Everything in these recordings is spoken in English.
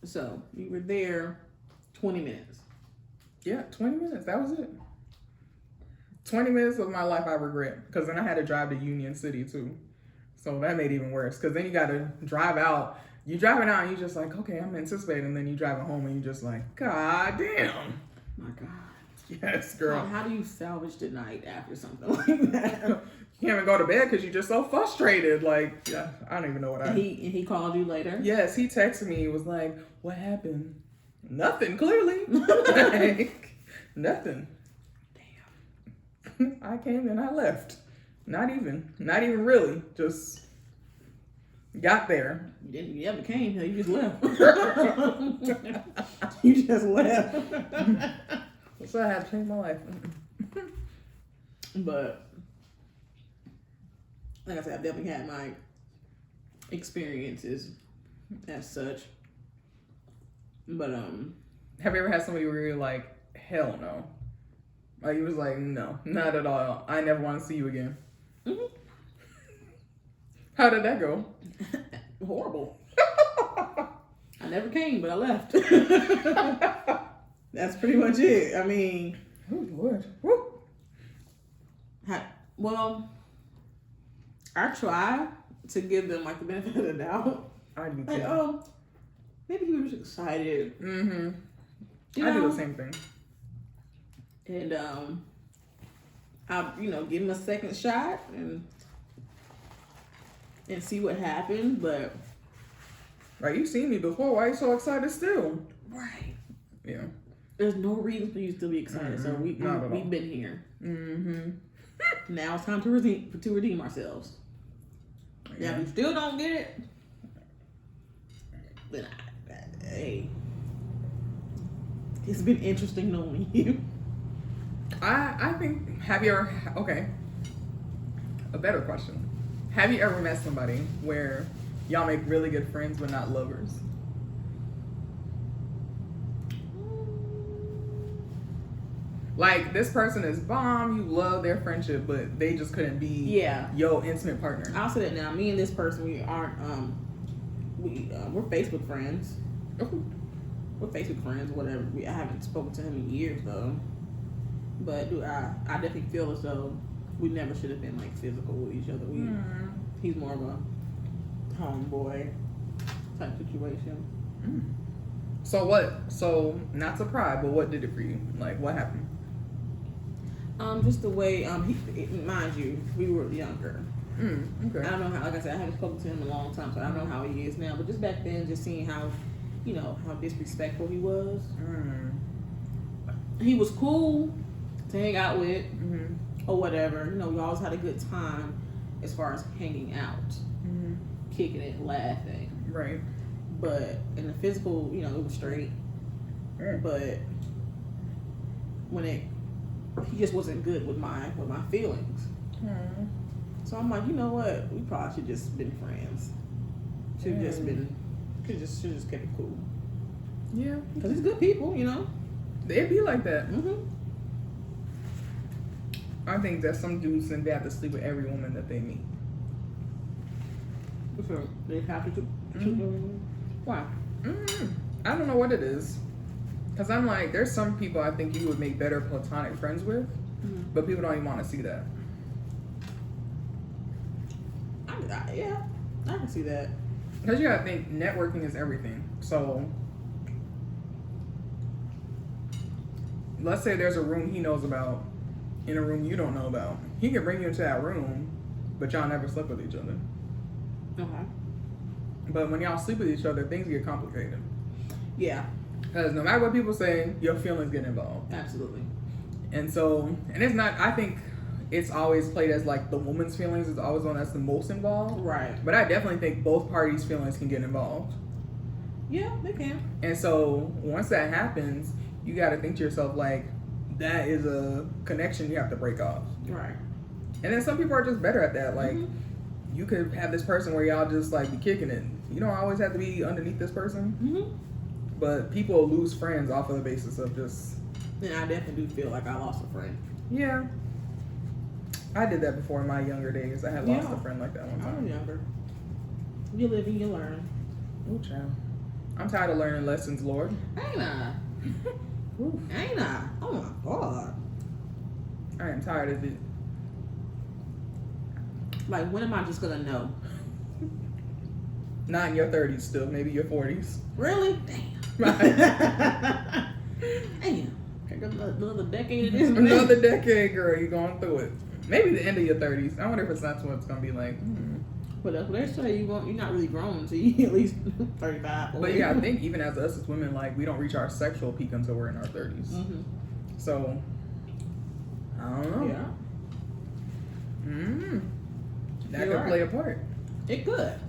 So you were there 20 minutes. Yeah, 20 minutes. That was it. 20 minutes of my life I regret. Because then I had to drive to Union City too. So that made it even worse. Because then you got to drive out. You driving out and you're just like, okay, I'm anticipating. And then you driving home and you're just like, God damn. My God. Yes, girl. How do you salvage the night after something like that? You can't even go to bed because you're just so frustrated. Like, yeah, I don't even know what I... And he called you later? Yes, he texted me. He was like, what happened? Nothing, clearly. Like, nothing. Damn. I came and I left. Not even really. Just got there. You never came here. You just left. You just left. So I had to change my life. But like I said, I've definitely had my experiences as such. But have you ever had somebody where you're like, hell no? Like you was like, no, not at all. I never want to see you again. Mm-hmm. How did that go? Horrible. I never came, but I left. That's pretty much it. I mean, oh Lord. Woo. Well, I try to give them like the benefit of the doubt. I do too. Like, maybe he was excited. Mm-hmm. You I know? do the same thing. And I'll give him a second shot and see what happened. But right, you've seen me before. Why are you so excited still? Right. Yeah. There's no reason for you to still be excited. Mm-hmm. So we've been here. Mm-hmm. Now it's time to redeem ourselves. Yeah. Now if you still don't get it, then hey, it's been interesting knowing you. I think, have you ever, okay, a better question. Have you ever met somebody where y'all make really good friends but not lovers? Like, this person is bomb, you love their friendship, but they just couldn't be your intimate partner. I'll say that now. Me and this person, we aren't, we're Facebook friends. Ooh. We're Facebook friends, whatever. I haven't spoken to him in years, though. But I definitely feel as though we never should have been, like, physical with each other. He's more of a homeboy type situation. So not to pry, but what did it for you? Like, what happened? Just the way, mind you, we were younger. Okay. I don't know how, like I said, I haven't spoken to him in a long time, so I don't know how he is now. But just back then, just seeing how, how disrespectful he was. He was cool to hang out with, or whatever. We always had a good time as far as hanging out, kicking it, laughing. Right. But in the physical, it was straight. But when he just wasn't good with my feelings. So I'm like, you know what? We probably should just been friends. Should just kept it cool. Yeah. Because he's good people, They'd be like that. Mm-hmm. I think that some dudes think they have to sleep with every woman that they meet. So they have to. Why? I don't know what it is. Because I'm like, there's some people I think you would make better platonic friends with, but people don't even want to see that. Yeah, I can see that. Because you gotta think, networking is everything. So, let's say there's a room he knows about in a room you don't know about. He can bring you into that room, but y'all never slept with each other. Okay. But when y'all sleep with each other, things get complicated. Yeah. Because no matter what people say, your feelings get involved. Absolutely. And so, and it's not, I think it's always played as like the woman's feelings is always one that's the most involved. Right. But I definitely think both parties' feelings can get involved. Yeah, they can. And so, once that happens, you got to think to yourself, like, that is a connection you have to break off. Right. And then some people are just better at that. Like, you could have this person where y'all just like be kicking it. You don't always have to be underneath this person. But people lose friends off of the basis of just. And I definitely do feel like I lost a friend. Yeah. I did that before in my younger days. I had lost a friend like that one time. I was younger. You live and you learn. Oh, child. I'm tired of learning lessons, Lord. Ain't I? Ain't I? Oh my God. I am tired of it. Like, when am I just gonna know? Not in your 30s still, maybe your 40s. Really? Damn. Right. Damn. Another decade of this. Another decade, girl. You're going through it. Maybe the end of your 30s. I wonder if that's what it's gonna be like. But that's what they say. You're not really grown until you at least 35. But yeah, I think even as us as women, like, we don't reach our sexual peak until we're in our 30s. Mm-hmm. So I don't know. Yeah. That You're could play a part. It could.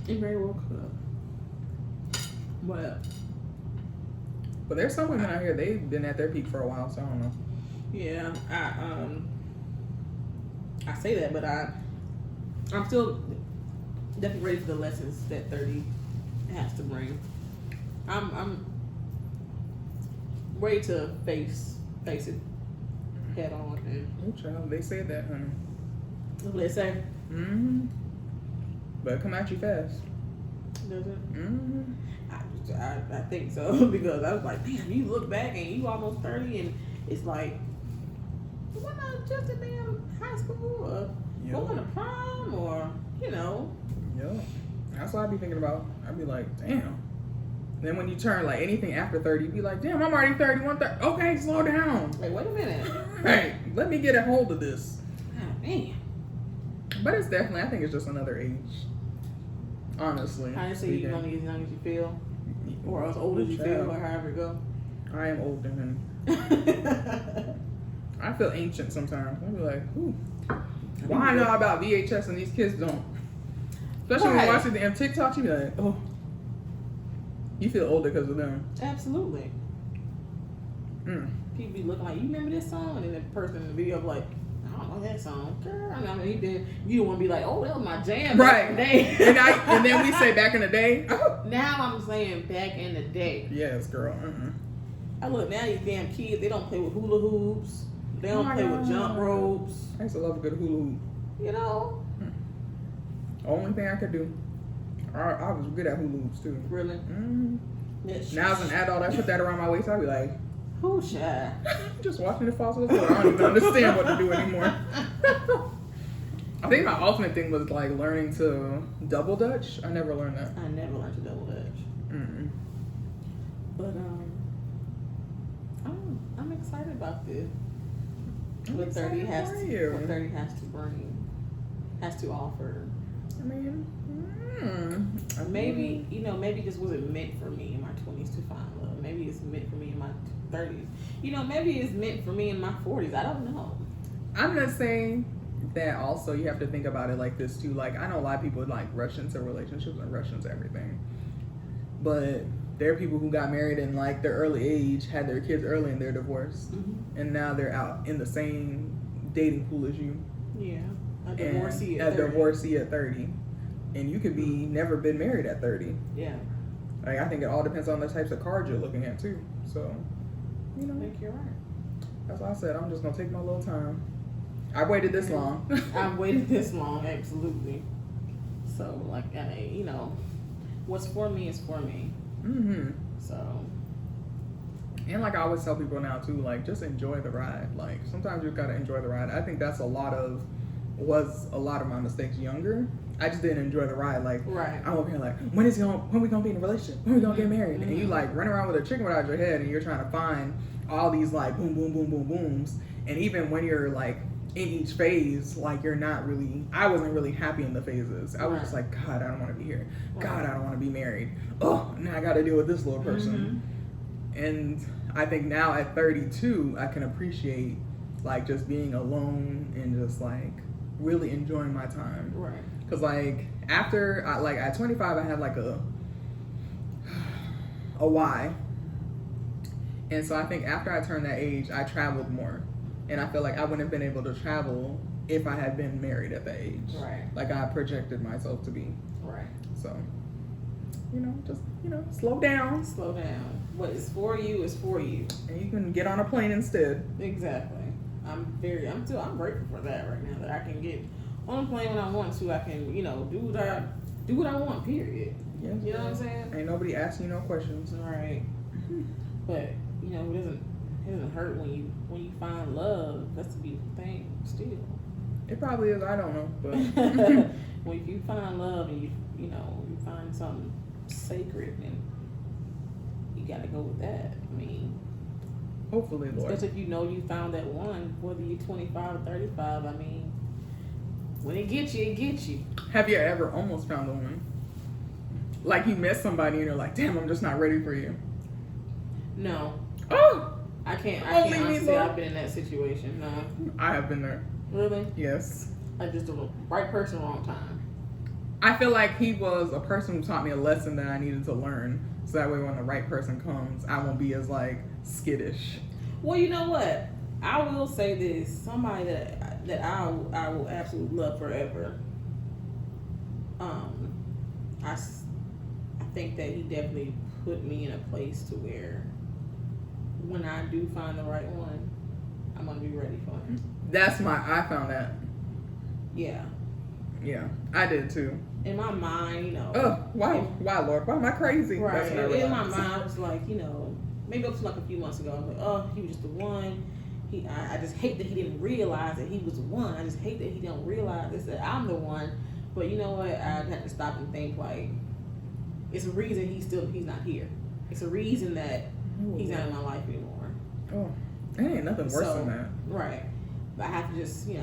It very well could. But there's some women out here, they've been at their peak for a while, so I don't know. Yeah, I say that, but I'm still definitely ready for the lessons that 30 has to bring. I'm ready to face it head on. And Oh, child, they say that, honey. that's what they say. But it come at you fast. Does it? I think so because I was like, damn, you look back and you almost 30 and it's like, wasn't I just in damn high school or going to prom or, Yeah. That's what I'd be thinking about. I'd be like, damn. Then when you turn like anything after 30, you'd be like, damn, I'm already 31, 30. Okay, slow down. Like, wait a minute. Right. Let me get a hold of this. God damn. But it's definitely, I think it's just another age. Honestly. I didn't say you're only as young as you feel or as old as you feel or however it go. I am older than I feel ancient sometimes. I'll be like, ooh. Why I know about VHS and these kids don't? Especially when you watch them TikTok, you be like, oh. You feel older because of them. Absolutely. People be looking like, you remember this song? And then the person in the video be like, I don't know that song. Girl, I mean, you don't want to be like, oh, that was my jam back in the day. and then we say back in the day. Now I'm saying back in the day. Yes, girl. I look, now these damn kids, they don't play with hula hoops. They don't play with jump ropes. I used to love a good hula hoop. You know? Only thing I could do. I was good at hula hoops too. Really? Now as an adult, I put that around my waist. I'd be like, who shy? Just watching it fall to the floor. I don't even understand what to do anymore. I think my ultimate thing was like learning to double dutch. I never learned that. I never learned to double dutch. But I'm excited about this. What 30 has to offer. I mean, maybe maybe this wasn't meant for me in my 20s to find love. Maybe it's meant for me in my 30s. Maybe it's meant for me in my 40s. I don't know. I'm not saying that also you have to think about it like this too. Like, I know a lot of people like rush into relationships and rush into everything. But there are people who got married in like their early age, had their kids early and they're divorced. And now they're out in the same dating pool as you. Yeah. A divorcee at 30. And you could be never been married at 30. Yeah. Like, I think it all depends on the types of cards you're looking at too. So, I think you're right. That's why I said I'm just gonna take my little time. I waited this long. I've waited this long, absolutely. So, like, what's for me is for me. So. And like I always tell people now too, like, just enjoy the ride. Like, sometimes you gotta enjoy the ride. I think that's was a lot of my mistakes younger. I just didn't enjoy the ride. Like, I'm over here like, when we gonna be in a relationship? When we gonna get married? And you like run around with a chicken without your head, and you're trying to find all these like boom, boom, boom, boom, booms. And even when you're like in each phase, like I wasn't really happy in the phases. I was just like, God, I don't want to be here. God, I don't want to be married. Oh, now I got to deal with this little person. And I think now at 32, I can appreciate like just being alone and just like really enjoying my time. Right. Cause like after, at 25, I had like a why. And so I think after I turned that age, I traveled more. And I feel like I wouldn't have been able to travel if I had been married at that age. Right. Like I projected myself to be. Right. So, just, slow down. Slow down. What is for you is for you. And you can get on a plane instead. Exactly. I'm grateful for that right now, that I can get on a plane when I want to. I can, do what I do what I want, period. Yeah. You know what I'm saying? Ain't nobody asking you no questions. Right. But, you know, it doesn't hurt when you find love. That's the beautiful thing still. It probably is, I don't know. But when you find love and you find something sacred, and you gotta go with that. I mean, hopefully, Lord. especially if you found that one, whether you're 25 or 35, I mean, when it gets you, it gets you. Have you ever almost found a woman? Like you met somebody and you're like, damn, I'm just not ready for you. No. Oh! I can't Only me, honestly say Lord. I've been in that situation. No. I have been there. Really? Yes. Like just the right person, wrong time. I feel like he was a person who taught me a lesson that I needed to learn. So that way when the right person comes, I won't be as like skittish. Well, you know what? I will say this. Somebody that I will absolutely love forever. I think that he definitely put me in a place to where when I do find the right one, I'm gonna be ready for him. I found that. Yeah. Yeah, I did too. In my mind, Why, Lord? Why am I crazy? Right. That's what I In my realized. mind, I was like, maybe up to like a few months ago, I was like, oh, he was just the one. I just hate that he didn't realize that he was the one. I just hate that he don't realize that I'm the one. But you know what? I had to stop and think like, it's a reason he's not here. It's a reason that he's not in my life anymore. Oh, there ain't nothing worse than that. Right. But I have to just, you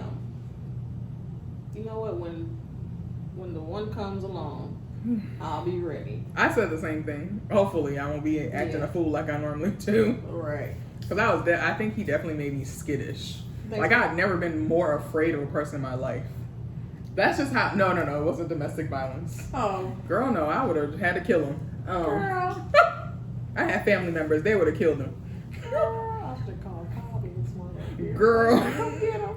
know what? When the one comes along, I'll be ready. I said the same thing. Hopefully, I won't be acting a fool like I normally do. Right. Because I think he definitely made me skittish. Like, I've never been more afraid of a person in my life. That's just how... No, it wasn't domestic violence. Oh. Girl, no, I would have had to kill him. Girl. I had family members. They would have killed him. Girl, I should call Bobby this morning. Girl. Come get him.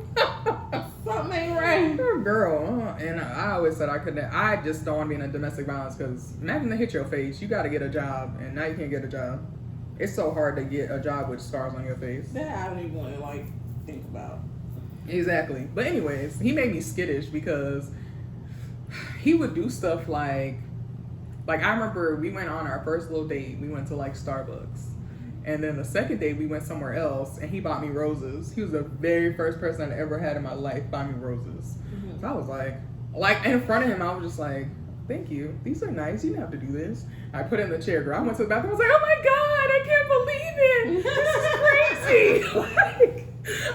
Something ain't right. Girl. And I always said I couldn't... I just don't want to be in a domestic violence because imagine they hit your face. You got to get a job, and now you can't get a job. It's so hard to get a job with scars on your face. That I don't even want to, think about. Exactly. But anyways, he made me skittish because he would do stuff like I remember we went on our first little date. We went to Starbucks. And then the second date we went somewhere else and he bought me roses. He was the very first person I ever had in my life buy me roses. Mm-hmm. So I was like in front of him, I was just like, thank you. These are nice. You didn't have to do this. I put it in the chair, girl. I went to the bathroom. I was like, oh my God, I can't believe it. This is crazy.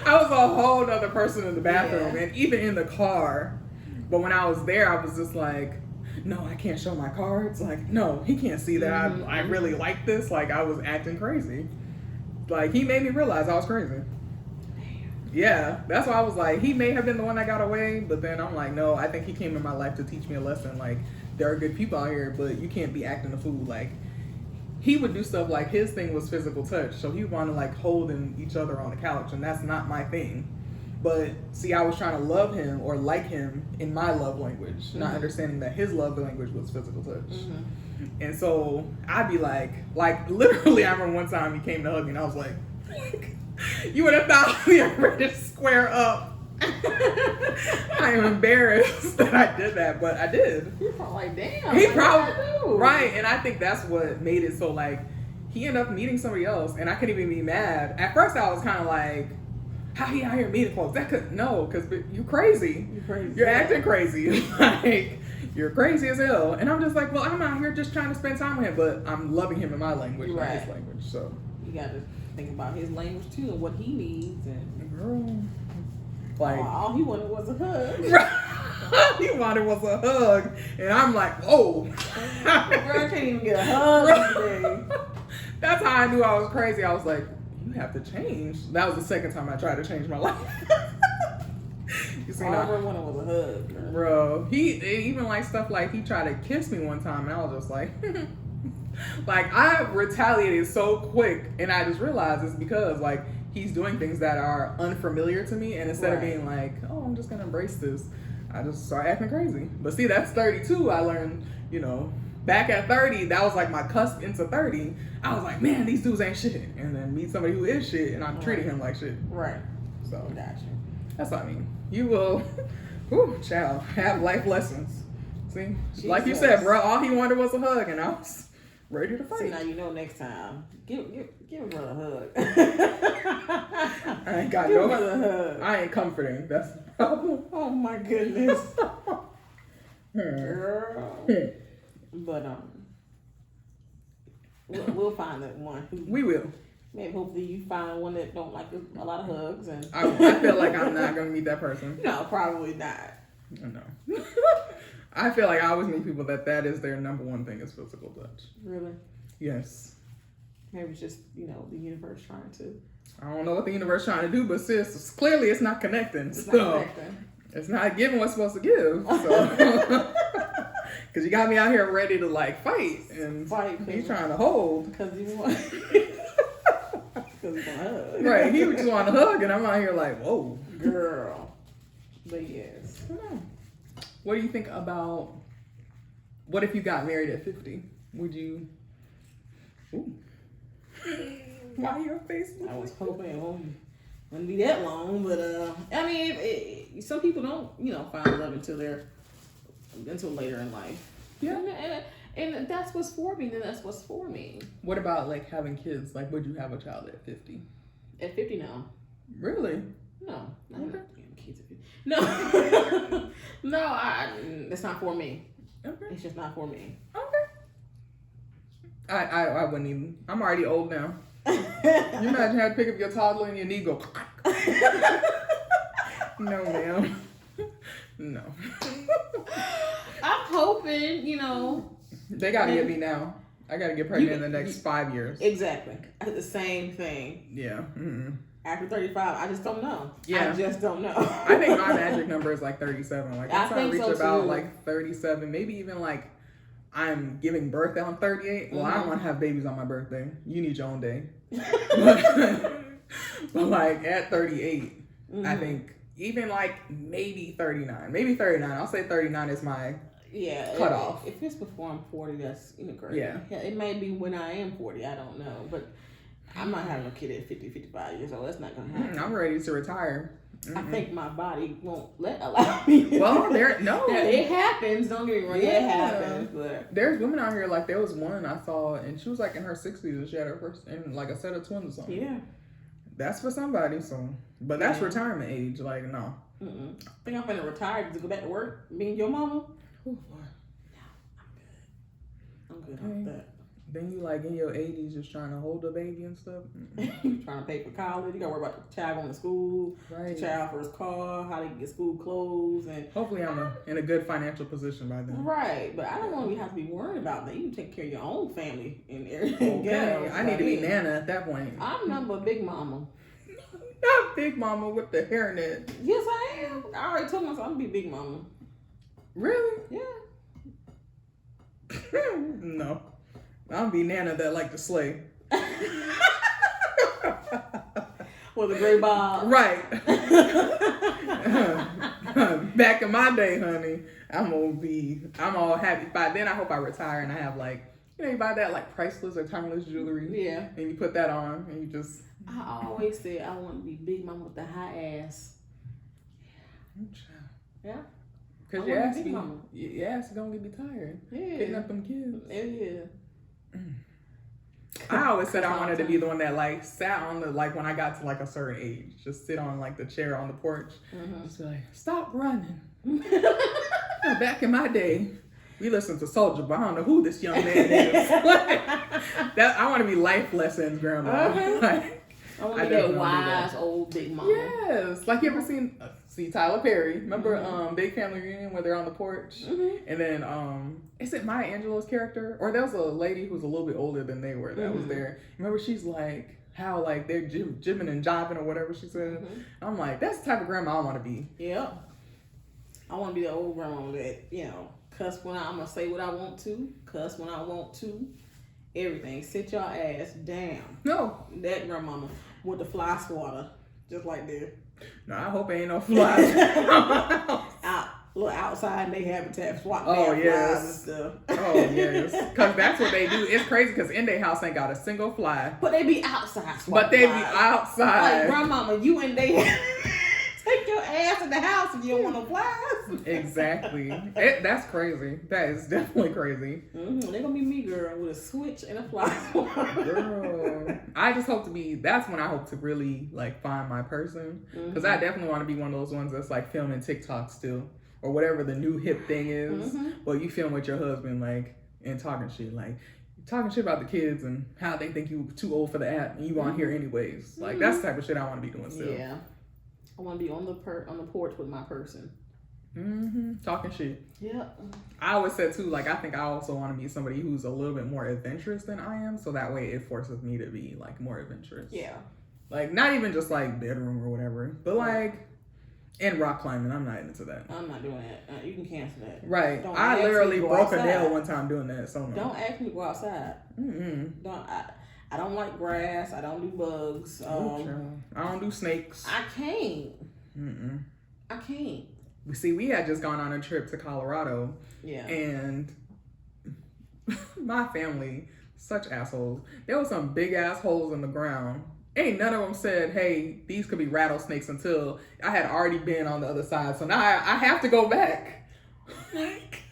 I was a whole other person in the bathroom and even in the car. But when I was there, I was just like, no, I can't show my cards. Like, no, he can't see that I really like this. Like, I was acting crazy. Like, he made me realize I was crazy. Yeah, that's why I was like, he may have been the one that got away, but then I'm like, no, I think he came in my life to teach me a lesson. Like, there are good people out here, but you can't be acting a fool. Like, he would do stuff like his thing was physical touch, so he would want to holding each other on the couch, and that's not my thing. But see, I was trying to love him or like him in my love language, not understanding that his love language was physical touch. Mm-hmm. And so I'd be like literally, I remember one time he came to hug me, and I was like, you would have thought we were ready to square up. I am embarrassed that I did that, but I did. You're probably like, damn. He probably right, and I think that's what made it so he ended up meeting somebody else, and I couldn't even be mad. At first, I was kind of like, how he out here meeting folks? Because you're crazy. You're crazy. You're acting crazy. You're crazy as hell. And I'm just like, well, I'm out here just trying to spend time with him, but I'm loving him in my language, not his language. So you got to think about his language too and what he needs. And girl, all he wanted was a hug. All he wanted was a hug, and I'm like, whoa. Girl can't even get a hug today. That's how I knew I was crazy. I was like, you have to change. That was the second time I tried to change my life. You see, all I ever wanted was a hug, girl. Bro. He even stuff he tried to kiss me one time, and I was just like, I retaliated so quick, and I just realized it's because he's doing things that are unfamiliar to me, and instead of being like, oh, I'm just gonna embrace this, I just start acting crazy. But see, that's 32. I learned, back at 30, that was my cusp into 30. I was like, man, these dudes ain't shit. And then meet somebody who is shit, and I'm treating him like shit. Right. So, gotcha. That's what I mean. You will, child, have life lessons. See, Jesus. like you said, bro, all he wanted was a hug, and I was ready to fight. See, now you know next time. Give a brother a hug. I ain't got give no. a brother a hug. I ain't comforting. That's the problem. Oh my goodness. Girl. But we'll find that one. We will. Maybe hopefully you find one that don't like a lot of hugs and. I feel like I'm not gonna meet that person. No, probably not. No. I feel like I always meet people that is their number one thing is physical touch. Really? Yes. Maybe it's just the universe trying to. I don't know what the universe trying to do, but sis, clearly it's not connecting. It's so not connecting. It's not giving what's supposed to give. So. Because you got me out here ready to like fight, and he's trying to hold. Because he want. Because he want to hug. Right, he just want to hug, and I'm out here like, whoa, girl. But yes. What do you think about? What if you got married at 50? Would you? Ooh. Why your face? I was hoping it wouldn't be that long, but I mean, some people don't, find love until later in life. Yeah. And that's what's for me, then that's what's for me. What about like having kids? Like, would you have a child at 50? At 50, no. Really? No. I Okay. have kids at 50. No. No, it's not for me. Okay. It's just not for me. Okay. I wouldn't even. I'm already old now. You imagine having to pick up your toddler and your knee go. No, ma'am. No. I'm hoping, They gotta get me now. I gotta get pregnant in the next 5 years. Exactly. The same thing. Yeah. Mm-hmm. After 35, I just don't know. Yeah. I just don't know. I think my magic number is like 37. Like once I reach so about too. like 37, maybe even like I'm giving birth on 38. Well, I don't want to have babies on my birthday. You need your own day. But like at 38, I think even like maybe 39. Maybe 39. I'll say 39 is my cutoff. If it's before I'm 40, that's great. Yeah. It may be when I am 40. I don't know. But I'm not having a kid at 50, 55 years old. That's not going to happen. I'm ready to retire. I think my body won't allow me. Well, Yeah, it happens. Don't get me wrong. Yeah. It happens. But there's women out here, like there was one I saw, and she was like in her 60s, and she had her first, and like a set of twins or something. yeah. That's for somebody, so. But that's retirement age, like, no. I think I'm going to retire to go back to work, being your mama. Oh, I'm good on that. Then you like in your 80s just trying to hold a baby and stuff. You trying to pay for college. You got to worry about the child going to school, Right. the child for his car, how to get school clothes. And Hopefully I'm in a good financial position by then. right, but I don't want to have to be worried about that. You can take care of your own family and everything. Okay, I need to be Nana at that point. I'm number big mama. Not Big Mama with the hairnet. Yes, I am. I already told myself I'm going to be big mama. Really? Yeah. No. I'll be Nana that like to slay. With a gray bob. Right. Back in my day, honey, I'm all happy. By then, I hope I retire and I have like, you buy that like priceless or timeless jewelry. Yeah. And you put that on and you just. I always said I want to be big mama with the high ass. Yeah. Because your ass is going to get tired. Yeah. Picking up them kids. Yeah. I always said I wanted to be the one that like sat on the, like when I got to like a certain age, just sit on like the chair on the porch. Just be like, stop running. Back in my day, we listened to Soulja, but I don't know who this young man is. That I want to be life lessons, grandma. Like, I want to be that wise old big mama. Yes. Like, you ever seen Tyler Perry? Remember Big Family Reunion where they're on the porch? And then, is it Maya Angelou's character? Or there was a lady who was a little bit older than they were that was there. Remember, she's like, how like they're jibbing and jiving or whatever she said. I'm like, that's the type of grandma I want to be. Yeah. I want to be the old grandma that, cuss when I'm going to say what I want to, cuss when I want to, everything. Sit your ass down. No. That grandmama with the fly swatter, just like that. No, I hope ain't no flies. Look outside in their habitat, swat Oh, flies yes. and stuff. Oh, yes. Because that's what they do. It's crazy because in their house ain't got a single fly. But they be outside swatting But they be flies. outside. Like, grandmama, you in there. Take your ass flies in the house if you don't want no flies. Exactly. That's crazy. That is definitely crazy. They're gonna be me, girl, with a switch and a fly. Girl, I just hope to be. That's when I hope to really like find my person, because I definitely want to be one of those ones that's like filming TikTok still or whatever the new hip thing is. Well, you film with your husband like and talking shit about the kids and how they think you too old for the app and you on here anyways. Like that's the type of shit I want to be doing still. Yeah, I want to be on the porch with my person. Talking shit. Yeah. I always said too, like I think I also want to be somebody who's a little bit more adventurous than I am, so that way it forces me to be like more adventurous. Yeah. Like not even just like bedroom or whatever, but like in rock climbing, I'm not into that. I'm not doing that. You can cancel that. Right. Don't I literally broke outside. a nail one time doing that. So no. Don't ask me to go outside. I don't like grass. I don't do bugs. I don't do snakes. I can't. I can't. See, we had just gone on a trip to Colorado. Yeah. And my family, such assholes. There were some big ass holes in the ground. Ain't none of them said, hey, these could be rattlesnakes until I had already been on the other side. So now I have to go back.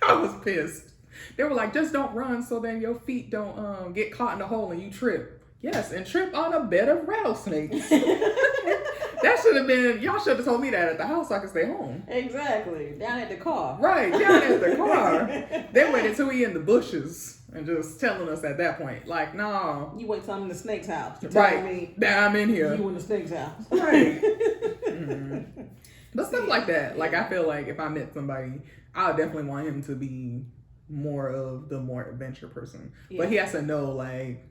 I was pissed. They were like, just don't run so then your feet don't get caught in the hole and you trip. Yes, and trip on a bed of rattlesnakes. That should have been, y'all should have told me that at the house so I could stay home. Exactly. Down at the car. Right, down at the car. They waited till we in the bushes and just telling us at that point, like, no. You wait till I'm in the snake's house. Right. Me that I'm in here. You in the snake's house. Right. But stuff like that. Like, I feel like if I met somebody, I would definitely want him to be more of the more adventure person. Yeah. But he has to know, like,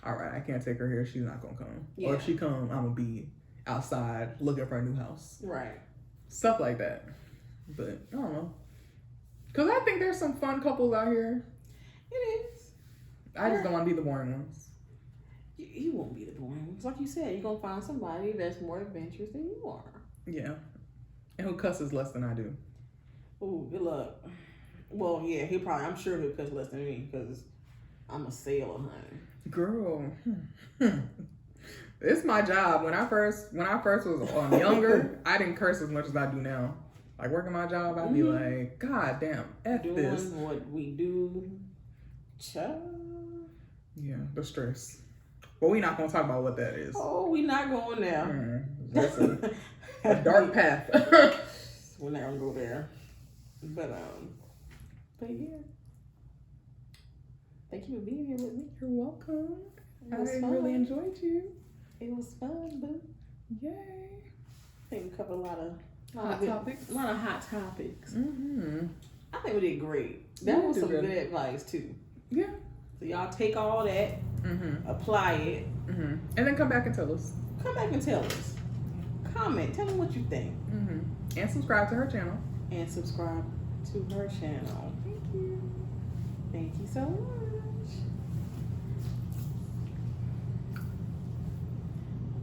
all right, I can't take her here. She's not going to come. Yeah. Or if she come, I'm going to be outside looking for a new house. Right. Stuff like that. But, I don't know. Because I think there's some fun couples out here. It is. I just don't want to be the boring ones. You won't be the boring ones. Like you said, you're going to find somebody that's more adventurous than you are. Yeah. And who cusses less than I do. Ooh, good luck. Well, yeah, I'm sure he'll cuss less than me because I'm a sailor, honey. Girl. It's my job. When I first was younger, I didn't curse as much as I do now. Like working my job, I'd be like, God damn, F doing this. What we do. Child. Yeah, the stress. But we're not going to talk about what that is. Oh, we're not going there. That's a dark path. We're not going to go there. But yeah. Thank you for being here with me. You're welcome. I really enjoyed you. It was fun, boo. Yay. I think we covered a lot of hot topics. A lot of hot topics. Mm-hmm. I think we did great. That was some good advice too. Yeah. So y'all take all that, apply it, and then come back and tell us. Come back and tell us. Comment. Tell me what you think. And subscribe to her channel. And subscribe to her channel. Thank you. Thank you so much.